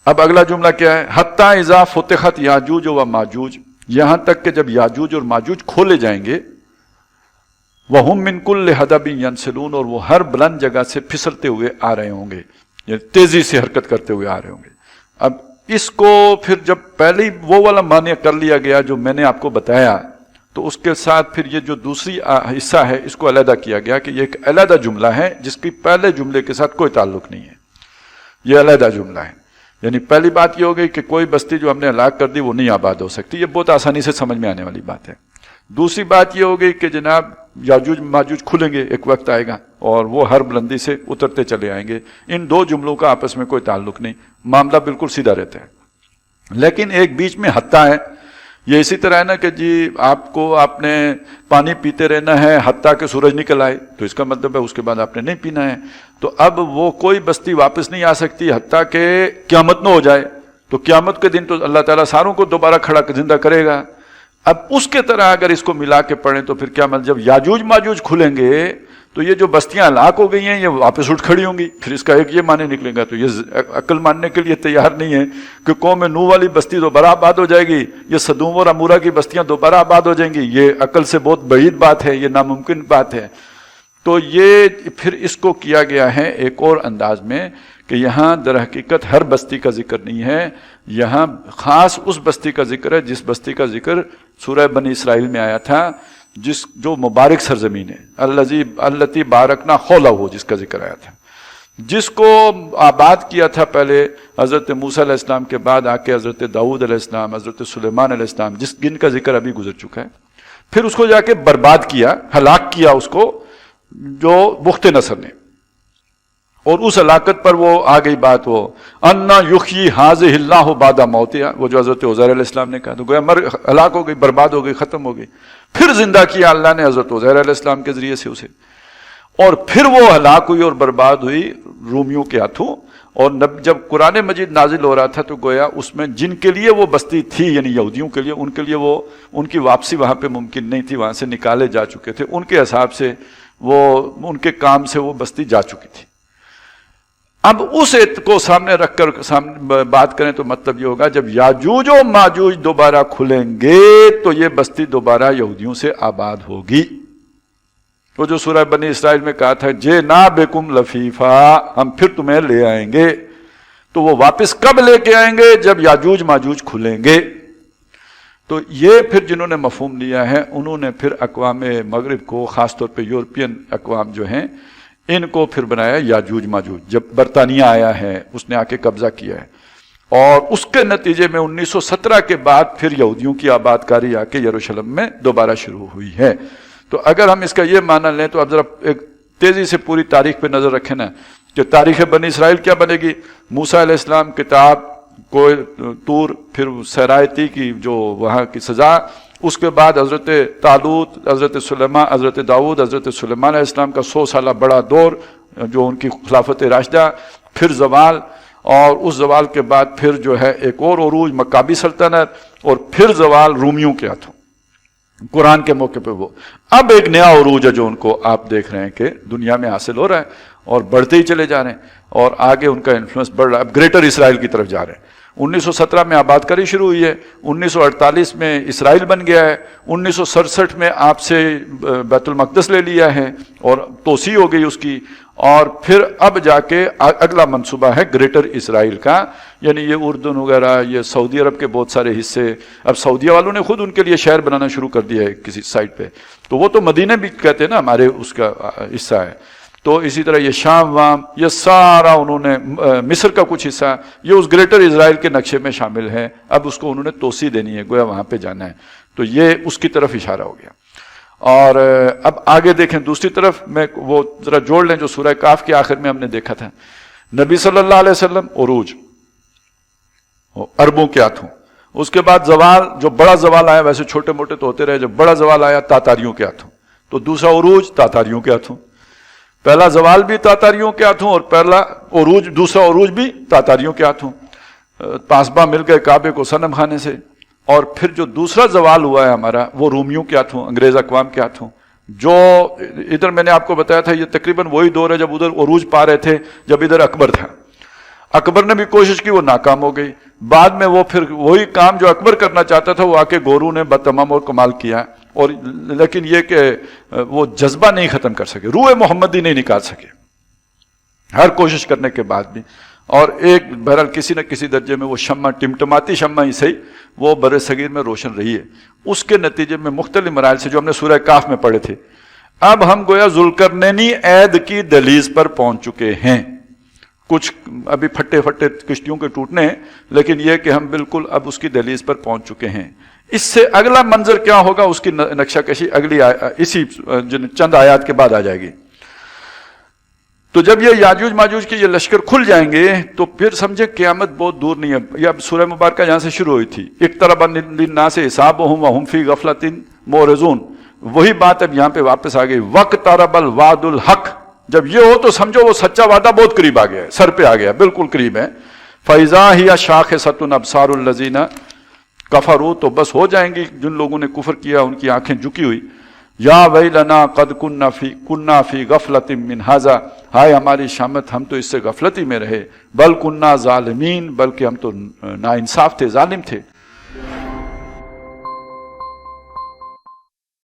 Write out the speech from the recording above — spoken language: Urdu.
اب اگلا جملہ کیا ہے؟ حتی اذا فتحت یاجوج و ماجوج، یہاں تک کہ جب یاجوج اور ماجوج کھولے جائیں گے، وَهُم مِّن كُلِّ حَدَبٍ يَنْسِلُونَ، اور وہ ہر بلند جگہ سے پھسلتے ہوئے آ رہے ہوں گے، یعنی تیزی سے حرکت کرتے ہوئے آ رہے ہوں گے۔ اب اس کو پھر جب پہلے وہ والا معنی کر لیا گیا جو میں نے آپ کو بتایا، تو اس کے ساتھ پھر یہ جو دوسری حصہ ہے اس کو علیحدہ کیا گیا کہ یہ ایک علیحدہ جملہ ہے جس کی پہلے جملے کے ساتھ کوئی تعلق نہیں ہے، یہ علیحدہ جملہ ہے۔ یعنی پہلی بات یہ ہو گئی کہ کوئی بستی جو ہم نے ہلاک کر دی وہ نہیں آباد ہو سکتی، یہ بہت آسانی سے سمجھ میں آنے والی بات ہے۔ دوسری بات یہ ہو گئی کہ جناب یاجوج ماجوج کھلیں گے، ایک وقت آئے گا اور وہ ہر بلندی سے اترتے چلے آئیں گے۔ ان دو جملوں کا آپس میں کوئی تعلق نہیں، معاملہ بالکل سیدھا رہتا ہے۔ لیکن ایک بیچ میں حتیٰ ہے، یہ اسی طرح ہے نا کہ جی آپ نے پانی پیتے رہنا ہے حتیٰ کہ سورج نکل آئے، تو اس کا مطلب ہے اس کے بعد آپ نے نہیں پینا ہے۔ تو اب وہ کوئی بستی واپس نہیں آ سکتی حتیٰ کہ قیامت نہ ہو جائے، تو قیامت کے دن تو اللہ تعالیٰ ساروں کو دوبارہ کھڑا زندہ کرے گا۔ اب اس کے طرح اگر اس کو ملا کے پڑھیں تو پھر کیا مطلب، جب یاجوج ماجوج کھلیں گے تو یہ جو بستیاں ہلاک ہو گئی ہیں یہ واپس اٹھ کھڑی ہوں گی، پھر اس کا ایک یہ معنی نکلے گا۔ تو یہ عقل ماننے کے لیے تیار نہیں ہے کہ قوم نوح والی بستی دوبارہ آباد ہو جائے گی، یہ سدوم اور عمورہ کی بستیاں دوبارہ آباد ہو جائیں گی، یہ عقل سے بہت بعید بات ہے، یہ ناممکن بات ہے۔ تو یہ پھر اس کو کیا گیا ہے ایک اور انداز میں کہ یہاں در حقیقت ہر بستی کا ذکر نہیں ہے، یہاں خاص اس بستی کا ذکر ہے جس بستی کا ذکر سورہ بنی اسرائیل میں آیا تھا، جو مبارک سرزمین ہے، التی بارکنا حولہ، جس کا ذکر آیا تھا، جس کو آباد کیا تھا پہلے حضرت موسیٰ علیہ السلام کے بعد آ کے حضرت داؤد علیہ السلام، حضرت سلیمان علیہ السلام، جن کا ذکر ابھی گزر چکا ہے۔ پھر اس کو جا کے برباد کیا، ہلاک کیا اس کو جو بخت نصر نے، اور اس ہلاکت پر وہ آ گئی بات، وہ انا یحیی ھذہ اللہ بعد موتہا، وہ جو حضرت عزیر علیہ السلام نے کہا، تو گویا ہلاک ہو گئی، برباد ہو گئی، ختم ہو گئی۔ پھر زندہ کیا اللہ نے حضرت عزیر علیہ السلام کے ذریعے سے اسے، اور پھر وہ ہلاک ہوئی اور برباد ہوئی رومیوں کے ہاتھوں۔ اور جب قرآن مجید نازل ہو رہا تھا تو گویا اس میں جن کے لیے وہ بستی تھی، یعنی یہودیوں کے لیے، ان کے لیے وہ ان کی واپسی وہاں پہ ممکن نہیں تھی، وہاں سے نکالے جا چکے تھے، ان کے حساب سے وہ ان کے کام سے وہ بستی جا چکی تھی۔ اب اس کو سامنے رکھ کر بات کریں تو مطلب یہ ہوگا جب یاجوج و ماجوج دوبارہ کھلیں گے تو یہ بستی دوبارہ یہودیوں سے آباد ہوگی۔ وہ جو سورہ بنی اسرائیل میں کہا تھا جئنا بکم لفیفا، ہم پھر تمہیں لے آئیں گے، تو وہ واپس کب لے کے آئیں گے؟ جب یاجوج ماجوج کھلیں گے۔ تو یہ پھر جنہوں نے مفہوم لیا ہے انہوں نے پھر اقوام مغرب کو، خاص طور پہ یورپین اقوام جو ہیں، ان کو پھر بنایا یاجوج ماجوج۔ جب برطانیہ آیا ہے اس نے آ کے قبضہ کیا ہے، اور اس کے نتیجے میں 1917 کے بعد پھر یہودیوں کی آباد کاری آ کے یروشلم میں دوبارہ شروع ہوئی ہے۔ تو اگر ہم اس کا یہ معنی لیں تو اب ذرا ایک تیزی سے پوری تاریخ پہ نظر رکھیں نا کہ تاریخ بنی اسرائیل کیا بنے گی۔ موسیٰ علیہ السلام کتاب کو طور، پھر سرایتی کی جو وہاں کی سزا، اس کے بعد حضرت طالوت، حضرت سلیمان، حضرت داؤد، حضرت سلیمان علیہ السلام کا 100 سالہ بڑا دور جو ان کی خلافت راشدہ، پھر زوال، اور اس زوال کے بعد پھر جو ہے ایک اور عروج مکابی سلطنت، اور پھر زوال رومیوں کے ہاتھوں قرآن کے موقع پہ۔ وہ اب ایک نیا عروج ہے جو ان کو آپ دیکھ رہے ہیں کہ دنیا میں حاصل ہو رہا ہے اور بڑھتے ہی چلے جا رہے ہیں، اور آگے ان کا انفلوئنس بڑھ رہا ہے، اب گریٹر اسرائیل کی طرف جا رہے ہیں۔ 1917 میں آباد کاری شروع ہوئی ہے، 1948 میں اسرائیل بن گیا ہے، 1967 میں آپ سے بیت المقدس لے لیا ہے اور توسیع ہو گئی اس کی، اور پھر اب جا کے اگلا منصوبہ ہے گریٹر اسرائیل کا، یعنی یہ اردن وغیرہ، یہ سعودی عرب کے بہت سارے حصے، اب سعودیہ والوں نے خود ان کے لیے شہر بنانا شروع کر دیا ہے کسی سائٹ پہ، تو وہ تو مدینہ بھی کہتے ہیں نا ہمارے اس کا حصہ ہے۔ تو اسی طرح یہ شام وام، یہ سارا انہوں نے، مصر کا کچھ حصہ یہ اس گریٹر اسرائیل کے نقشے میں شامل ہے، اب اس کو انہوں نے توسیع دینی ہے، گویا وہاں پہ جانا ہے، تو یہ اس کی طرف اشارہ ہو گیا۔ اور اب آگے دیکھیں دوسری طرف، میں وہ ذرا جوڑ لیں جو سورہ کاف کے آخر میں ہم نے دیکھا تھا، نبی صلی اللہ علیہ وسلم عروج عربوں کے ہاتھوں، اس کے بعد زوال، جو بڑا زوال آیا، ویسے چھوٹے موٹے تو ہوتے رہے، جب بڑا زوال آیا تاتاریوں کے ہاتھوں، تو دوسرا عروج تاتاریوں کے ہاتھوں، پہلا زوال بھی تاتاریوں کے ہاتھوں اور پہلا عروج، دوسرا عروج بھی تاتاریوں کے ہاتھوں، پاسباں مل گئے کعبے کو صنم خانے سے، اور پھر جو دوسرا زوال ہوا ہے ہمارا وہ رومیوں کے ہاتھوں، انگریز اقوام کے ہاتھوں، جو ادھر میں نے آپ کو بتایا تھا یہ تقریباً وہی دور ہے جب ادھر عروج پا رہے تھے جب ادھر اکبر تھا، اکبر نے بھی کوشش کی، وہ ناکام ہو گئی. بعد میں وہ پھر وہی کام جو اکبر کرنا چاہتا تھا وہ آ کے گورو نے بتمام اور کمال کیا، اور لیکن یہ کہ وہ جذبہ نہیں ختم کر سکے، روح محمدی نہیں نکال سکے ہر کوشش کرنے کے بعد بھی. اور ایک بہرحال کسی نہ کسی درجے میں وہ شمع، ٹمٹماتی شمع ہی صحیح، وہ بر صغیر میں روشن رہی ہے. اس کے نتیجے میں مختلف مراحل سے جو ہم نے سورہ کاف میں پڑھے تھے، اب ہم گویا ذوالقرنینی عید کی دہلیز پر پہنچ چکے ہیں. کچھ ابھی پھٹے پھٹے کشتیوں کے ٹوٹنے ہیں، لیکن یہ کہ ہم بالکل اب اس کی دہلیز پر پہنچ چکے ہیں. اس سے اگلا منظر کیا ہوگا اس کی نقشہ کشی اگلی اسی چند آیات کے بعد آ جائے گی. تو جب یہ یاجوج ماجوج کے یہ لشکر کھل جائیں گے تو پھر سمجھے قیامت بہت دور نہیں ہے. یہ اب سورہ مبارکہ جہاں سے شروع ہوئی تھی، اقترب للناس حسابهم وهم فی غفلۃ معرضون، وہی بات اب یہاں پہ واپس آ گئی. واقترب الوعد الحق، جب یہ ہو تو سمجھو وہ سچا وعدہ بہت قریب آ گیا ہے، سر پہ آ گیا، بالکل قریب ہے. فَإِذَا هِيَ شَاخِصَةٌ أَبْصَارُ الَّذِينَ كَفَرُوا، تو بس ہو جائیں گی جن لوگوں نے کفر کیا ان کی آنکھیں جھکی ہوئی. یا ویلنا قد کنا فی غفلۃ من ھذا، ہائے ہماری شامت، ہم تو اس سے غفلتی میں رہے. بل کنا ظالمین، بلکہ ہم تو ناانصاف تھے، ظالم تھے.